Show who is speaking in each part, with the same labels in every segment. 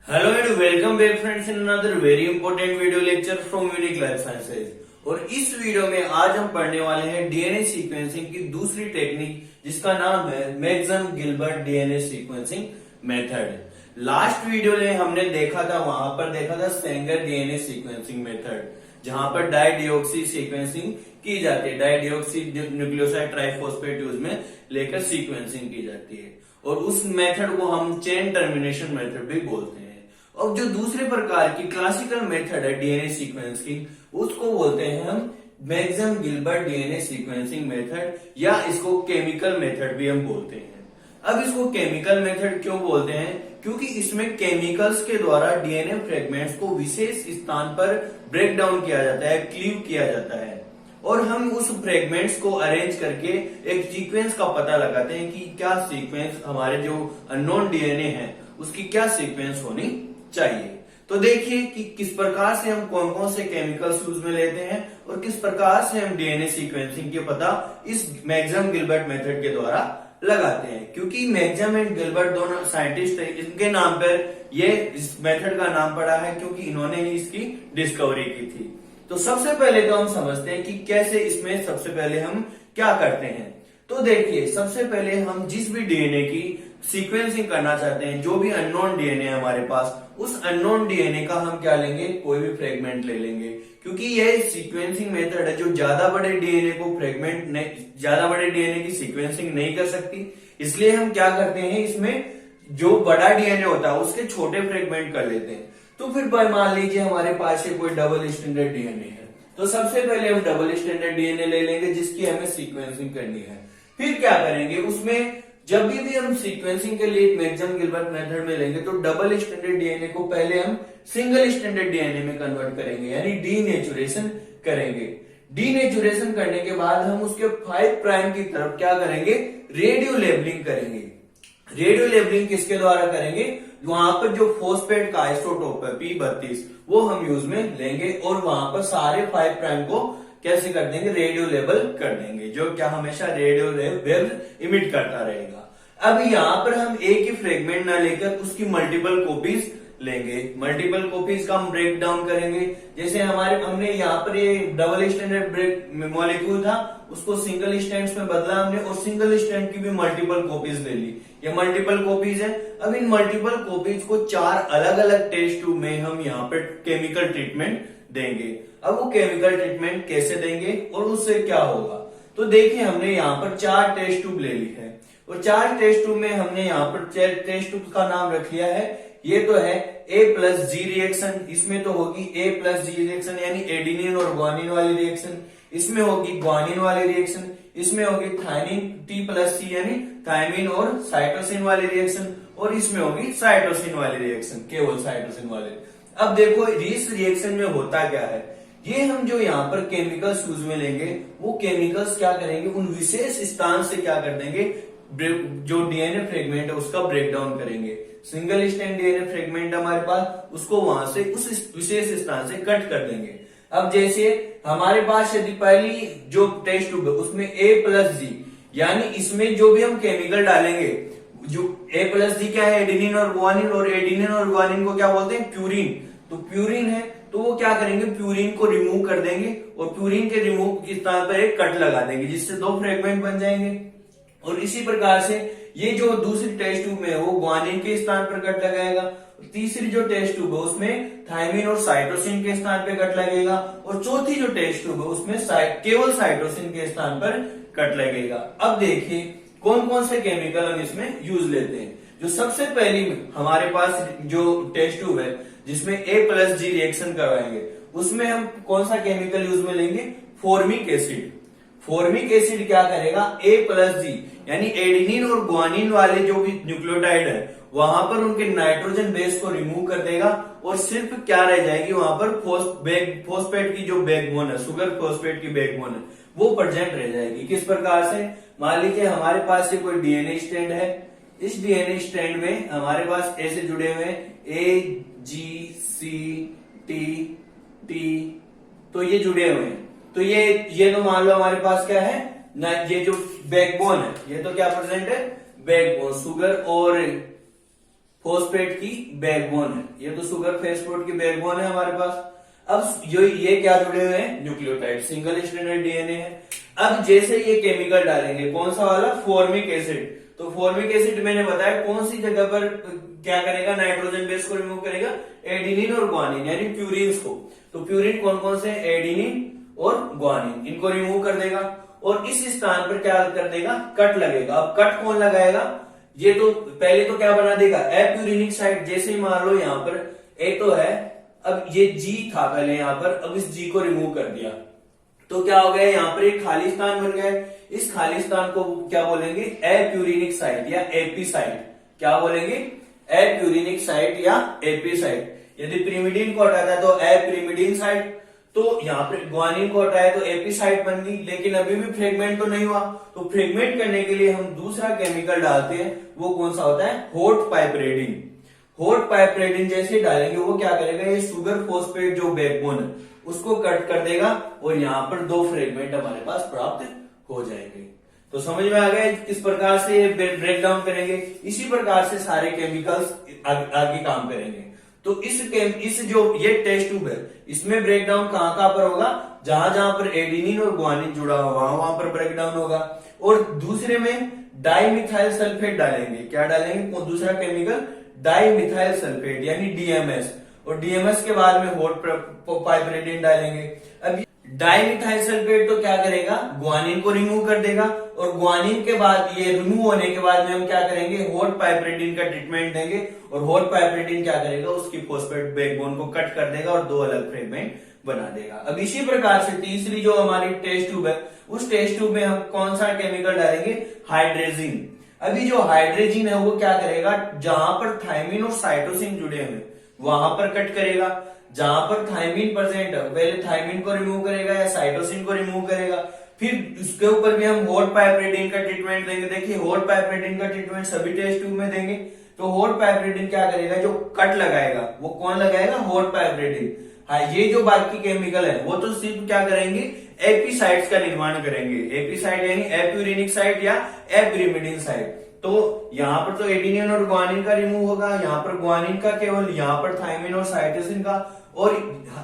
Speaker 1: Hello and welcome back friends in another very important video lecture from Unique Life Sciences। और इस video में आज हम पढ़ने वाले हैं डीएनए सीक्वेंसिंग की दूसरी टेक्निक जिसका नाम है Maxwell Gilbert DNA sequencing method. Last video में हमने देखा था, वहां पर देखा था सेंगर डीएनए सीक्वेंसिंग मेथड जहां पर डाइडिऑक्सी सीक्वेंसिंग की जाती है। डाइडिऑक्सी न्यूक्लियोसाइड ट्राइफॉस्फेट यूज में लेकर सीक्वेंसिंग की जाती है और उस मेथड को हम चेन टर्मिनेशन मेथड भी बोलते हैं। और जो दूसरे प्रकार की क्लासिकल मेथड है डीएनए सीक्वेंसिंग उसको बोलते हैं हम Maxwell Gilbert DNA sequencing method या इसको केमिकल मेथड भी हम बोलते हैं। अब इसको केमिकल मेथड क्यों बोलते हैं? क्योंकि इसमें केमिकल्स के द्वारा डीएनए फ्रेगमेंट्स को विशेष स्थान पर ब्रेक डाउन किया जाता है, क्लीव किया जाता है और हम उस फ्रेगमेंट्स को अरेंज करके एक सीक्वेंस का पता लगाते हैं कि क्या सीक्वेंस हमारे जो अननोन डीएनए है उसकी क्या सीक्वेंस होनी चाहिए। तो देखिए कि किस प्रकार से हम कौन कौन से केमिकल्स यूज में लेते हैं और किस प्रकार से हम डीएनए सीक्वेंसिंग के पता इस मैक्सवेल गिलबर्ट मेथड के द्वारा लगाते हैं। क्योंकि मैक्सवेल एंड गिलबर्ट दोनों साइंटिस्ट हैं, इनके नाम पर ये इस मेथड का नाम पड़ा है क्योंकि इन्होंने ही इसकी डिस्कवरी की थी। तो सबसे पहले तो हम समझते हैं कि कैसे इसमें सबसे पहले हम क्या करते हैं। तो देखिए, सबसे पहले हम जिस भी डीएनए की सीक्वेंसिंग करना चाहते हैं, जो भी अननोन डीएनए है हमारे पास, उस अननोन डीएनए का हम क्या लेंगे, कोई भी फ्रेगमेंट ले लेंगे। क्योंकि यह सीक्वेंसिंग मेथड है जो ज्यादा बड़े डीएनए को ज्यादा बड़े डीएनए की सीक्वेंसिंग नहीं कर सकती, इसलिए हम क्या करते हैं, इसमें जो बड़ा डीएनए होता है उसके छोटे फ्रेगमेंट कर लेते हैं। तो फिर मान लीजिए हमारे पास ये कोई डबल स्टैंडर्ड डीएनए है, तो सबसे पहले हम डबल स्टैंडर्ड डीएनए ले लेंगे जिसकी हमें सीक्वेंसिंग करनी है। फिर क्या करेंगे, उसमें जब भी हम सीक्वेंसिंग के लिए मैक्सवेल गिलबर्ट मेथड में लेंगे तो डबल स्टैंडर्ड डीएनए को पहले हम सिंगल स्टैंडर्ड डीएनए में कन्वर्ट करेंगे, यानी डीनेचुरेशन करेंगे। डीनेचुरेशन करने के बाद हम उसके 5 प्राइम की तरफ क्या करेंगे, रेडियो लेबलिंग करेंगे। रेडियो लेबलिंग किसके द्वारा करेंगे, वहां पर जो फॉस्फेट का आइसोटोप है P32 वो हम यूज में लेंगे और वहां पर सारे 5 प्राइम को कैसे कर देंगे, रेडियो लेबल कर देंगे, जो क्या हमेशा रेडियो वेव इमिट करता रहेगा। अब यहाँ पर हम एक ही फ्रेगमेंट ना लेकर उसकी मल्टीपल कॉपीज लेंगे। मल्टीपल कॉपीज का हम ब्रेक डाउन करेंगे। जैसे हमने यहाँ पर ये डबल स्टैंडर्ड ब्रेक मॉलिक्यूल था, उसको सिंगल स्टैंड्स में बदला हमने और सिंगल स्टैंड की भी मल्टीपल कॉपीज ले ली। ये मल्टीपल कॉपीज है। अब इन मल्टीपल कॉपीज को 4 अलग अलग टेस्ट ट्यूब में हम यहाँ पर केमिकल ट्रीटमेंट देंगे। अब वो केमिकल ट्रीटमेंट कैसे देंगे और उससे क्या होगा, तो देखिए हमने यहाँ पर 4 टेस्ट ट्यूब ले ली है और 4 टेस्ट ट्यूब में हमने यहाँ पर टेस्ट ट्यूब का नाम रख लिया है। ये तो है A+G रिएक्शन, इसमें तो होगी A+G रिएक्शन यानी एडिनिन और ग्वानिन वाली रिएक्शन, इसमें होगी ग्वानिन वाली रिएक्शन, इसमें होगी थायमिन T+C यानी थायमिन और साइटोसिन वाली रिएक्शन और इसमें होगी साइटोसिन वाली रिएक्शन, केवल साइटोसिन वाले। अब देखो इस रिएक्शन में होता क्या है, ये हम जो यहाँ पर केमिकल्स यूज में लेंगे वो केमिकल्स क्या करेंगे, उन विशेष स्थान से क्या कर देंगे, जो डीएनए फ्रेगमेंट है उसका ब्रेक डाउन करेंगे। सिंगल स्टैंड डीएनए फ्रेगमेंट हमारे पास, उसको वहां से उस विशेष स्थान से कट कर देंगे। अब जैसे हमारे पास यदि पहली जो टेस्ट ट्यूब है उसमें A+G, यानी इसमें जो भी हम केमिकल डालेंगे, जो A+G क्या है, एडिनिन और एडिनिन और ग्वानिन को क्या बोलते हैं, प्यूरिन। तो प्यूरिन है तो वो क्या करेंगे, प्यूरिन को रिमूव कर देंगे और प्यूरिन के रिमूव के स्थान पर एक कट लगा देंगे जिससे 2 फ्रेगमेंट बन जाएंगे। और इसी प्रकार से ये जो दूसरी टेस्ट ट्यूब में है वो ग्वानिन के स्थान पर कट लगाएगा, तीसरी जो टेस्ट ट्यूब है उसमें थायमिन और साइटोसिन के स्थान पर कट लगेगा और चौथी जो टेस्ट ट्यूब है उसमें केवल साइटोसिन के स्थान पर कट लगेगा। अब देखिए कौन कौन से केमिकल हम इसमें यूज लेते हैं। जो सबसे पहली हमारे पास जो टेस्ट ट्यूब है जिसमें A+G रिएक्शन करवाएंगे उसमें हम कौन सा केमिकल यूज में लेंगे, फॉर्मिक एसिड। फॉर्मिक एसिड क्या करेगा, A+G यानी एडिनिन और ग्वानिन वाले जो भी न्यूक्लियोटाइड है वहां पर उनके नाइट्रोजन बेस को रिमूव कर देगा और सिर्फ क्या रह जाएगी, वहां पर फॉस्फेट की जो बैकबोन है, शुगर फॉस्फेट की बैकबोन है, वो प्रेजेंट रह जाएगी। किस प्रकार से, मान लीजिए हमारे पास कोई डीएनए स्ट्रैंड है, इस डीएनए स्ट्रैंड में हमारे पास ऐसे जुड़े हुए हैं A, G, C, T, तो ये जुड़े हुए हैं। तो ये तो मान लो हमारे पास क्या है ना, ये जो बैकबोन है ये तो क्या प्रेजेंट है, बैकबोन, शुगर और फॉस्फेट की बैकबोन है, ये तो शुगर फॉस्फेट की बैकबोन है हमारे पास। अब जो ये क्या जुड़े हुए हैं, न्यूक्लियोटाइड, सिंगल स्ट्रैंडेड डीएनए है। अब जैसे ये केमिकल डालेंगे, कौन सा वाला, फॉर्मिक एसिड, तो फॉर्मिक एसिड मैंने बताया कौन सी जगह पर क्या करेगा, नाइट्रोजन बेस को रिमूव करेगा, एडिनिन और ग्वानिन यानी प्यूरिन्स को। तो प्यूरिन कौन कौन से, एडिनिन और ग्वानिन, इनको रिमूव कर देगा और इस स्थान पर क्या कर देगा, कट लगेगा। अब कट कौन लगाएगा, ये तो पहले तो क्या बना देगा, एप्यूरिनिक साइड। जैसे ही मान लो यहाँ पर ए तो है, अब ये जी था पहले यहाँ पर, अब इस जी को रिमूव कर दिया तो क्या हो गया, यहाँ पर एक खाली स्थान बन गया। इस खाली स्थान को क्या बोलेंगे, एप्यूरिनिक साइट या एपी साइट। क्या बोलेंगे, एप्यूरिनिक साइट या एपी साइट। यदि पिरिमिडीन को हटाता है तो एप्रिमिडीन साइट, तो यहाँ पर ग्वानिन को हटाया तो एपी साइट बन गई। लेकिन अभी भी फ्रेगमेंट तो नहीं हुआ, तो फ्रेगमेंट करने के लिए हम दूसरा केमिकल डालते हैं, वो कौन सा होता है, हॉट पाइपरेडिन। हॉट पाइपरेडिन जैसे डालेंगे वो क्या करेगा, ये शुगर फॉस्फेट जो बैकबोन है उसको कट कर देगा और यहाँ पर दो फ्रेगमेंट हमारे पास प्राप्त हो जाएंगे। तो समझ में आ गया किस प्रकार से ब्रेक डाउन करेंगे। इसी प्रकार से सारे केमिकल्स आगे काम करेंगे। तो इस जो ये टेस्ट ट्यूब है, इसमें ब्रेक डाउन कहां कहां पर होगा, जहां जहां पर एडिनिन और ग्वानिन जुड़ा हुआ वहां पर ब्रेक डाउन होगा। और दूसरे में डाइमिथाइल सल्फेट डालेंगे। क्या डालेंगे, दूसरा केमिकल डाइमिथाइल सल्फेट यानी डीएमएस, और डीएमएस के बाद में हॉट पाइपरेडिन डालेंगे। अब डाइमिथाइल सल्फेट तो क्या करेगा, ग्वानिन को रिमूव कर देगा, और ग्वानिन के बाद ये रिमूव होने के बाद में हम क्या करेंगे, हॉट पाइपरेडिन का ट्रीटमेंट देंगे, और हॉट पाइपरेडिन क्या करेगा, उसकी फॉस्फेट बैकबोन को कट कर देगा और दो अलग फ्रेगमेंट बना देगा। अब इसी प्रकार से तीसरी जो हमारी टेस्ट ट्यूब है, उस टेस्ट ट्यूब में हम कौन सा केमिकल डालेंगे, हाइड्रेजिन। अभी जो हाइड्रेजिन है वो क्या करेगा, जहां पर थायमिन और साइटोसिन जुड़े हुए वहां पर कट करेगा। जहां पर थायमिन प्रेजेंट है पहले थायमिन को रिमूव करेगा या साइटोसिन को रिमूव करेगा। फिर उसके ऊपर भी हम हॉट पाइपरेडिन का ट्रीटमेंट देंगे। देखिए हॉट पाइपरेडिन का ट्रीटमेंट सभी टेस्ट ट्यूब में देंगे। तो हॉट पाइपरेडिन क्या करेगा, जो कट लगाएगा वो कौन लगाएगा, हॉट पाइपरेडिन। हाँ, ये जो बाकी केमिकल है वो तो सिर्फ क्या करेंगे, एपीसाइड्स का निर्माण करेंगे। एपीसाइड यानी एप्यूरिनिक साइट या एप्रिमिडिन साइट। तो यहाँ पर तो एडिनिन और ग्वानिन का रिमूव होगा, यहाँ पर ग्वानिन का केवल, यहाँ पर थायमिन और साइटोसिन का, और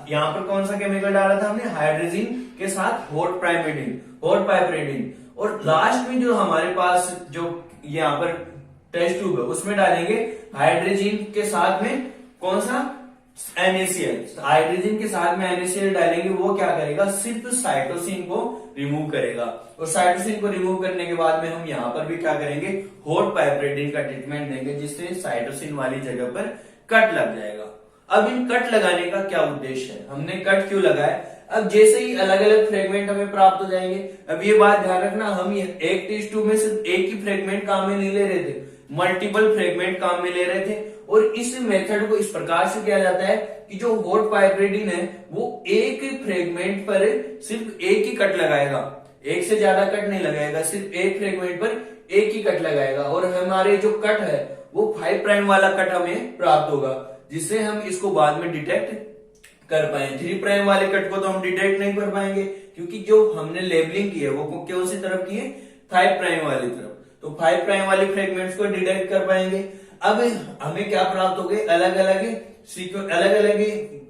Speaker 1: यहाँ पर कौन सा केमिकल डाला था हमने, हाइड्रोजिन के साथ हॉट पाइपरेडिन। और लास्ट में जो हमारे पास जो यहाँ पर टेस्ट ट्यूब है उसमें डालेंगे हाइड्रोजिन के साथ में कौन सा, NaCl। हाइड्रोजन के साथ में NaCl डालेंगे, वो क्या करेगा, सिर्फ साइटोसिन को रिमूव करेगा। और साइटोसिन को रिमूव करने के बाद में हम यहाँ पर भी क्या करेंगे, हॉट पाइपरेडिन का ट्रीटमेंट देंगे, जिससे साइटोसिन वाली जगह पर कट लग जाएगा। अब इन कट लगाने का क्या उद्देश्य है, हमने कट क्यों लगाया। अब जैसे ही अलग अलग फ्रेगमेंट हमें प्राप्त हो जाएंगे, अब ये बात ध्यान रखना, हम एक टेस्ट ट्यूब में सिर्फ एक ही फ्रेगमेंट काम में नहीं ले रहे थे, मल्टीपल फ्रेगमेंट काम में ले रहे थे। और इस मेथड को इस प्रकार से किया जाता है कि जो हॉट पाइपरेडिन है वो एक फ्रेगमेंट पर सिर्फ एक ही कट लगाएगा, एक से ज्यादा कट नहीं लगाएगा, सिर्फ एक फ्रेगमेंट पर एक ही कट लगाएगा। और हमारे जो कट है वो 5 प्राइम वाला कट हमें प्राप्त होगा, जिससे हम इसको बाद में डिटेक्ट कर पाए। 3 प्राइम वाले कट को तो हम डिटेक्ट नहीं कर पाएंगे, क्योंकि जो हमने लेबलिंग की है वो कौन सी तरफ की है, 5 प्राइम वाली तरफ। तो 5 प्राइम वाले फ्रेगमेंट्स को डिटेक्ट कर पाएंगे। अब हमें क्या प्राप्त हो गए, अलग अलग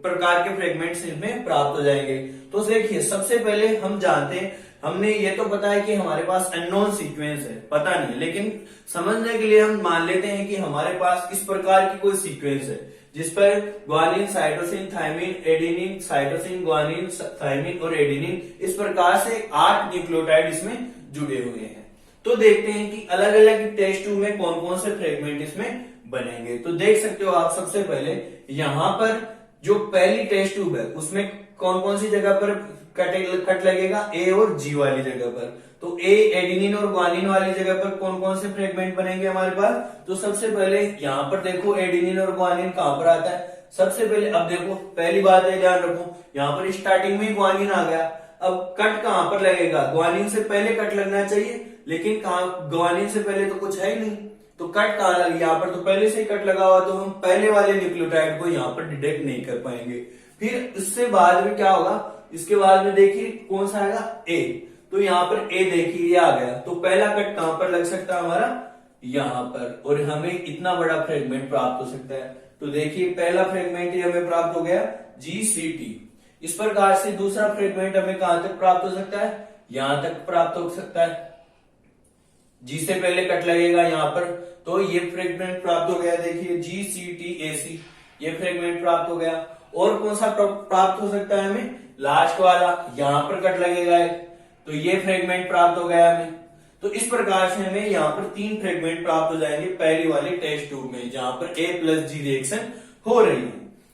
Speaker 1: प्रकार के फ्रेगमेंट्स इसमें प्राप्त हो जाएंगे। तो देखिए सबसे पहले हम जानते हैं, हमने ये तो पता है कि हमारे पास अननोन सीक्वेंस है, पता नहीं, लेकिन समझने के लिए हम मान लेते हैं कि हमारे पास इस प्रकार की कोई सीक्वेंस है जिस पर guanine, cytosine, thymine, adenine, cytosine, guanine, thymine और एडिनिन, इस प्रकार से 8 न्यूक्लियोटाइड इसमें जुड़े हुए हैं। तो देखते हैं कि अलग अलग टेस्ट ट्यूब में कौन कौन से फ्रेगमेंट इसमें बनेंगे। तो देख सकते हो आप, सबसे पहले यहाँ पर जो पहली टेस्ट ट्यूब है उसमें कौन कौन सी जगह पर कट लगेगा, ए और जी वाली जगह पर। तो ए, एडिनिन और ग्वानिन वाली जगह पर कौन कौन से फ्रेगमेंट बनेंगे हमारे पास। तो सबसे पहले यहाँ पर देखो एडिनिन और ग्वानिन कहां पर आता है, सबसे पहले अब देखो पहली बात है, ध्यान रखो, यहाँ पर स्टार्टिंग में ग्वानिन आ गया। अब कट कहां पर लगेगा, ग्वानिन से पहले कट लगना चाहिए, लेकिन ग्वानिन से पहले तो कुछ है ही नहीं, तो कट कहां लगे, यहाँ पर तो पहले से ही कट लगा हुआ, तो हम पहले वाले न्यूक्लियोटाइड को यहाँ पर डिटेक्ट नहीं कर पाएंगे। फिर उससे बाद में क्या होगा, इसके बाद में देखिए कौन सा आएगा, ए। तो यहाँ पर ए देखिए ये आ गया, तो पहला कट कहां पर लग सकता है हमारा, यहाँ पर, और हमें इतना बड़ा फ्रेगमेंट प्राप्त हो सकता है। तो देखिए पहला फ्रेगमेंट ही हमें प्राप्त हो गया GCT। इस प्रकार से दूसरा फ्रेगमेंट हमें कहां तक प्राप्त हो सकता है, यहां तक प्राप्त हो सकता है। G से पहले कट लगेगा यहाँ पर, तो ये फ्रेगमेंट प्राप्त हो गया। देखिए GCTAC, ये फ्रेगमेंट प्राप्त हो गया। और कौन सा प्राप्त हो सकता है हमें, लास्ट वाला, यहाँ पर कट लगेगा एक, तो ये फ्रेगमेंट प्राप्त हो गया हमें। तो इस प्रकार से हमें यहाँ पर 3 फ्रेगमेंट प्राप्त हो जाएंगे पहली वाली टेस्ट ट्यूब में, जहां पर A+G रिएक्शन हो रही है।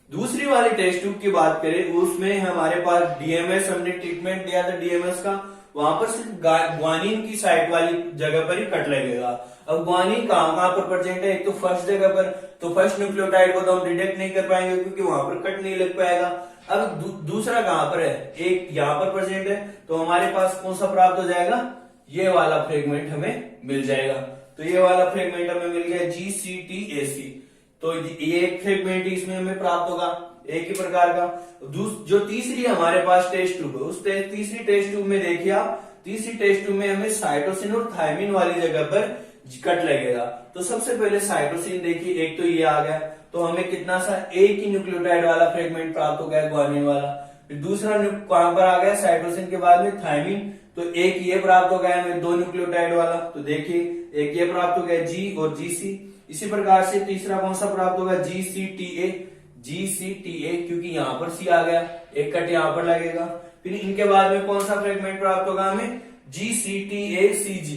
Speaker 1: दूसरी वाली टेस्ट ट्यूब की बात करें, उसमें हमारे पास DMS, हमने ट्रीटमेंट दिया था DMS का, वहां पर सिर्फ ग्वानिन की साइट वाली जगह पर ही कट लगेगा। अब ग्वानिन कहां पर प्रेजेंट है, एक तो फर्स्ट जगह पर, तो फर्स्ट न्यूक्लियोटाइड को तो हम डिटेक्ट नहीं कर पाएंगे क्योंकि वहां पर कट नहीं लग पाएगा। अब दूसरा कहां पर है, एक यहाँ पर प्रेजेंट है, तो हमारे पास कौन सा प्राप्त हो जाएगा, ये वाला फ्रेगमेंट हमें मिल जाएगा। तो ये वाला फ्रेगमेंट हमें मिल गया GCTAC। तो ये एक फ्रेगमेंट इसमें हमें प्राप्त होगा एक ही प्रकार का। जो तीसरी हमारे पास टेस्ट ट्यूब है, उस तीसरी टेस्ट ट्यूब में देखिए आप, तीसरी टेस्ट ट्यूब में हमें साइटोसिन और थायमिन वाली जगह पर कट लगेगा। तो सबसे पहले साइटोसिन देखिए, एक तो ये आ गया, तो हमें कितना सा, एक ही न्यूक्लियोटाइड वाला फ्रेगमेंट प्राप्त हो गया ग्वानिन वाला। फिर दूसरा कहां पर आ गया, साइटोसिन के बाद में थायमिन, तो एक ये प्राप्त हो गया हमें 2 न्यूक्लियोटाइड वाला, तो देखिए एक ये प्राप्त हो गया G और GC। इसी प्रकार से तीसरा कौन सा प्राप्त होगा, GCTA, क्योंकि यहाँ पर C आ गया, एक कट यहाँ पर लगेगा। फिर इनके बाद में कौन सा फ्रेगमेंट प्राप्त होगा हमें, GCTACG,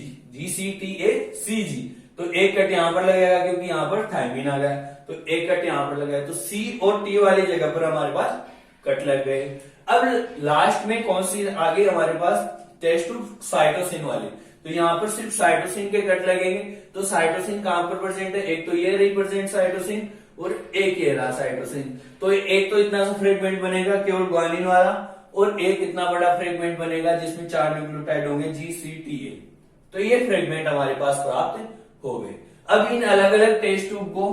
Speaker 1: तो एक कट यहाँ पर लगेगा क्योंकि यहाँ पर थायमिन आ गया, तो एक कट यहाँ पर लगेगा, तो C और T वाली जगह पर हमारे पास कट लग गए। अब लास्ट में कौन सी आगे हमारे पास टेस्ट ट्यूब, साइटोसिन वाली, तो यहाँ पर सिर्फ साइटोसिन के कट लगेंगे। तो साइटोसिन कहां पर प्रेजेंट है, एक तो ये रिप्रेजेंट साइटोसिन और एक ये रहा साइटोसिन। तो एक तो इतना सा फ्रेगमेंट बनेगा केवल ग्वानिन वाला, और एक इतना बड़ा फ्रेगमेंट बनेगा जिसमें 4 न्यूक्लियोटाइड होंगे GCTA। तो ये फ्रेगमेंट हमारे पास प्राप्त हो गए। अब इन अलग अलग टेस्ट ट्यूब को,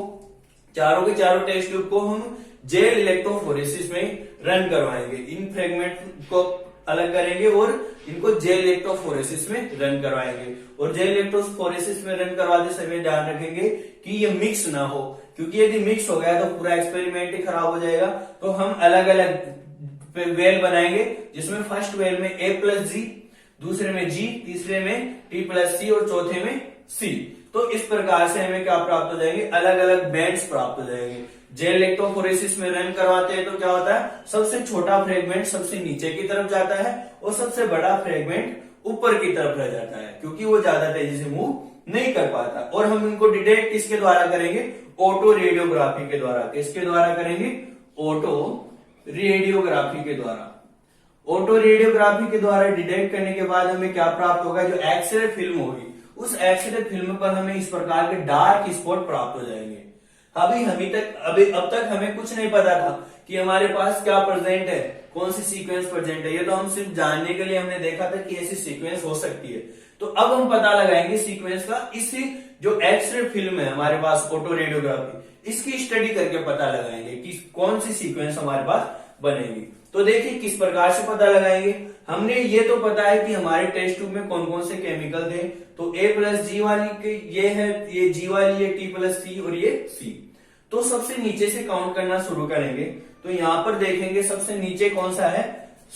Speaker 1: चारों के चारों टेस्ट ट्यूब को हम जेल इलेक्ट्रोफोरेसिस में रन करवाएंगे। इन फ्रेगमेंट को अलग करेंगे और इनको जेल इलेक्ट्रोफोरेसिस में रन करवाएंगे। और जेल इलेक्ट्रोफोरेसिस में रन करवाते समय ध्यान रखेंगे कि ये मिक्स ना हो, क्योंकि यदि मिक्स हो गया तो पूरा एक्सपेरिमेंट ही खराब हो जाएगा। तो हम अलग अलग वेल बनाएंगे, जिसमें फर्स्ट वेल में A+G, दूसरे में G, तीसरे में T+C और चौथे में C। तो इस प्रकार से हमें क्या प्राप्त हो जाएंगे, अलग अलग बैंड्स प्राप्त हो जाएंगे। जेल इलेक्ट्रोफोरेसिस में रन करवाते हैं तो क्या होता है, सबसे छोटा फ्रेगमेंट सबसे नीचे की तरफ जाता है और सबसे बड़ा फ्रेगमेंट ऊपर की तरफ रह जाता है, क्योंकि वो ज्यादा तेजी से मूव नहीं कर पाता। और हम इनको डिटेक्ट किसके द्वारा करेंगे, ऑटो रेडियोग्राफी के द्वारा। किसके द्वारा करेंगे, ऑटो रेडियोग्राफी के द्वारा। ऑटो रेडियोग्राफी के द्वारा डिटेक्ट करने के बाद हमें क्या प्राप्त होगा, जो एक्सरे फिल्म होगी, उस एक्सरे फिल्म पर हमें इस प्रकार के डार्क स्पॉट प्राप्त हो जाएंगे। अब तक हमें कुछ नहीं पता था कि हमारे पास क्या प्रेजेंट है, कौन सी सीक्वेंस प्रेजेंट है। ये तो हम सिर्फ जानने के लिए हमने देखा था कि ऐसी सीक्वेंस हो सकती है। तो अब हम पता लगाएंगे सीक्वेंस का, इसी जो एक्सरे फिल्म है हमारे पास ऑटो रेडियोग्राफी, इसकी स्टडी करके पता लगाएंगे कि कौन सी सीक्वेंस हमारे पास बनेगी। तो देखिए किस प्रकार से पता लगाएंगे। हमने ये तो पता है कि हमारे टेस्ट ट्यूब में कौन कौन से केमिकल थे, तो A+G वाली के ये है, ये G वाली है, T+C और ये C। तो सबसे नीचे से काउंट करना शुरू करेंगे। तो यहाँ पर देखेंगे सबसे नीचे कौन सा है,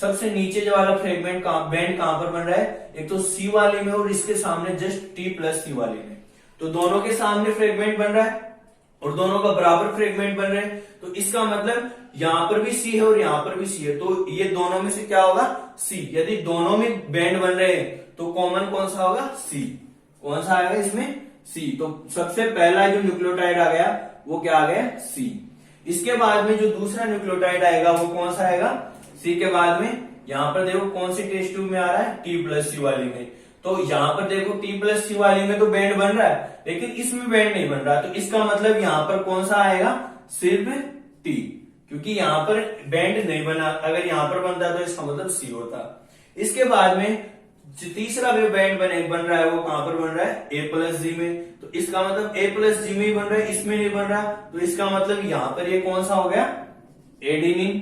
Speaker 1: सबसे नीचे जो वाला फ्रेगमेंट बैंड कहां पर बन रहा है, एक तो C वाले में और इसके सामने जस्ट T+C वाले में। तो दोनों के सामने फ्रेगमेंट बन रहा है और दोनों का बराबर फ्रेगमेंट बन रहे हैं। तो इसका मतलब यहां पर भी C है और यहां पर भी C है, तो ये दोनों में से क्या होगा, C। यदि दोनों में बैंड बन रहे हैं तो कॉमन कौन सा होगा, C। कौन सा आएगा इसमें, C। तो सबसे पहला जो न्यूक्लियोटाइड आ गया वो क्या आ गया, C। इसके बाद में जो दूसरा न्यूक्लियोटाइड आएगा वो कौन सा आएगा, C के बाद में। यहां पर देखो कौन सी टेस्ट ट्यूब में आ रहा है, T+C वाली में। तो यहां पर देखो T+C वाली में तो बैंड बन रहा है, लेकिन इसमें बैंड नहीं बन रहा। तो इसका मतलब यहां पर कौन सा आएगा, सिर्फ T, क्योंकि यहां पर बैंड नहीं बना। अगर यहां पर बनता तो इसका मतलब C होता। इसके बाद में तीसरा भी बैंड बन रहा है, वो कहां पर बन रहा है, A+G में। तो इसका मतलब A+G में ही बन रहा है, इसमें नहीं बन रहा। तो इसका मतलब यहां पर ये कौन सा हो गया, एडेनिन।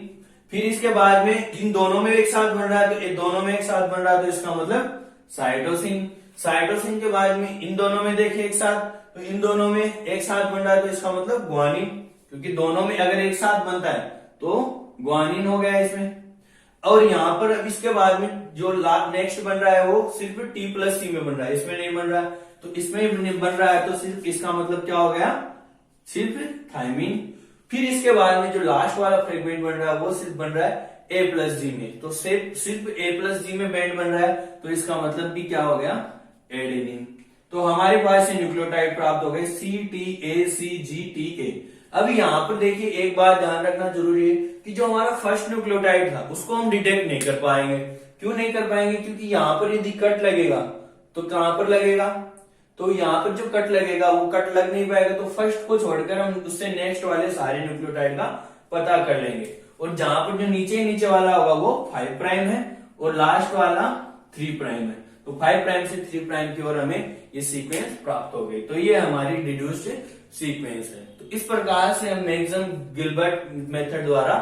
Speaker 1: फिर इसके बाद में इन दोनों में एक साथ बन रहा है, तो ये दोनों में एक साथ बन रहा है, तो इसका मतलब साइटोसिन। साइटोसिन के बाद में इन दोनों में देखें एक साथ, तो इन दोनों में एक साथ बन रहा है, तो इसका मतलब ग्वानिन, क्योंकि दोनों में अगर एक साथ बनता है तो ग्वानिन हो गया इसमें। और यहाँ पर अब इसके बाद में जो नेक्स्ट बन रहा है वो सिर्फ T+C में बन रहा है, इसमें नहीं बन रहा है, तो इसमें बन रहा है, तो सिर्फ इसका मतलब क्या हो गया, सिर्फ थायमीन। फिर इसके बाद में जो लास्ट वाला फ्रेगमेंट बन रहा है वो सिर्फ बन रहा है A+G में, तो सिर्फ A+G में बैंड बन रहा है, तो इसका मतलब भी क्या हो गया, एडेनिन। तो हमारे पास ये न्यूक्लियोटाइड प्राप्त हो गए CTACGTA। अब यहाँ पर देखिए एक बात ध्यान रखना जरूरी है कि जो हमारा फर्स्ट न्यूक्लियोटाइड था उसको हम डिटेक्ट नहीं कर पाएंगे। क्यों नहीं कर पाएंगे, क्योंकि यहाँ पर यदि कट लगेगा तो कहां पर लगेगा, तो यहाँ पर जो कट लगेगा वो कट लग नहीं पाएगा, तो फर्स्ट को छोड़कर हम उससे नेक्स्ट वाले सारे न्यूक्लियोटाइड का पता कर लेंगे। और जहां पर जो नीचे वाला होगा वो 5 प्राइम है और लास्ट वाला 3 प्राइम है, तो 5 प्राइम से 3 प्राइम की ओर हमें ये सीक्वेंस प्राप्त हो गई। तो ये हमारी डिड्यूस्ड सीक्वेंस है। तो इस प्रकार से हम मैक्सम गिलबर्ट मेथड द्वारा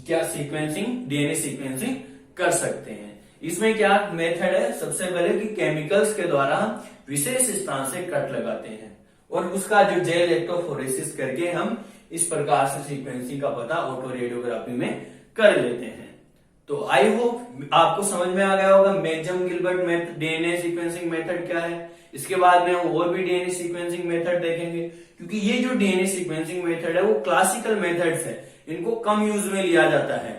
Speaker 1: क्या सीक्वेंसिंग, डीएनए सीक्वेंसिंग कर सकते हैं। इसमें क्या मेथड है, सबसे पहले कि केमिकल्स के द्वारा विशेष स्थान से कट लगाते हैं और उसका जो जेल इलेक्ट्रोफोरेसिस करके हम इस प्रकार से सीक्वेंसिंग का पता ऑटो रेडियोग्राफी में कर लेते हैं। तो आई होप आपको समझ में आ गया होगा Maxam Gilbert DNA sequencing method क्या है। इसके बाद में हम और भी डीएनए सीक्वेंसिंग मेथड देखेंगे, क्योंकि ये जो डीएनए सीक्वेंसिंग मेथड है वो क्लासिकल मेथड्स है, इनको कम यूज में लिया जाता है,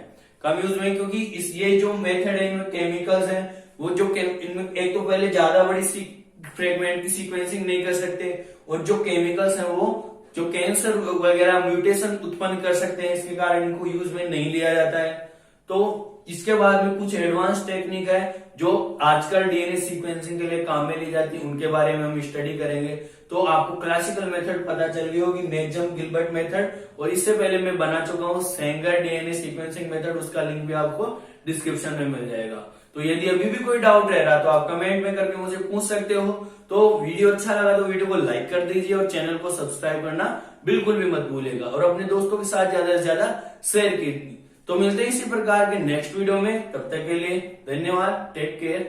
Speaker 1: कम यूज में, क्योंकि ये जो मेथड है इनमें केमिकल्स हैं वो जो इनमें एक तो पहले ज्यादा बड़ी फ्रेगमेंट की सीक्वेंसिंग नहीं कर सकते, और जो केमिकल्स हैं वो जो कैंसर वगैरह म्यूटेशन उत्पन्न कर सकते हैं, इसके कारण इनको यूज में नहीं लिया जाता है। तो इसके बाद में कुछ एडवांस टेक्निक है जो आजकल डीएनए सीक्वेंसिंग के लिए काम में ली जाती है, उनके बारे में हम स्टडी करेंगे। तो आपको क्लासिकल मेथड पता चल गई होगी, मैक्सम गिलबर्ट मेथड, और इससे पहले मैं बना चुका हूँ सेंगर डीएनए सीक्वेंसिंग मेथड, उसका लिंक भी आपको डिस्क्रिप्शन में मिल जाएगा। तो यदि अभी भी कोई डाउट रह रहा तो आप कमेंट में करके मुझे पूछ सकते हो। तो वीडियो अच्छा लगा तो वीडियो को लाइक कर दीजिए और चैनल को सब्सक्राइब करना बिल्कुल भी मत भूलिएगा, और अपने दोस्तों के साथ ज्यादा से ज्यादा शेयर कीजिए। तो मिलते हैं इसी प्रकार के नेक्स्ट वीडियो में, तब तक के लिए धन्यवाद, टेक केयर।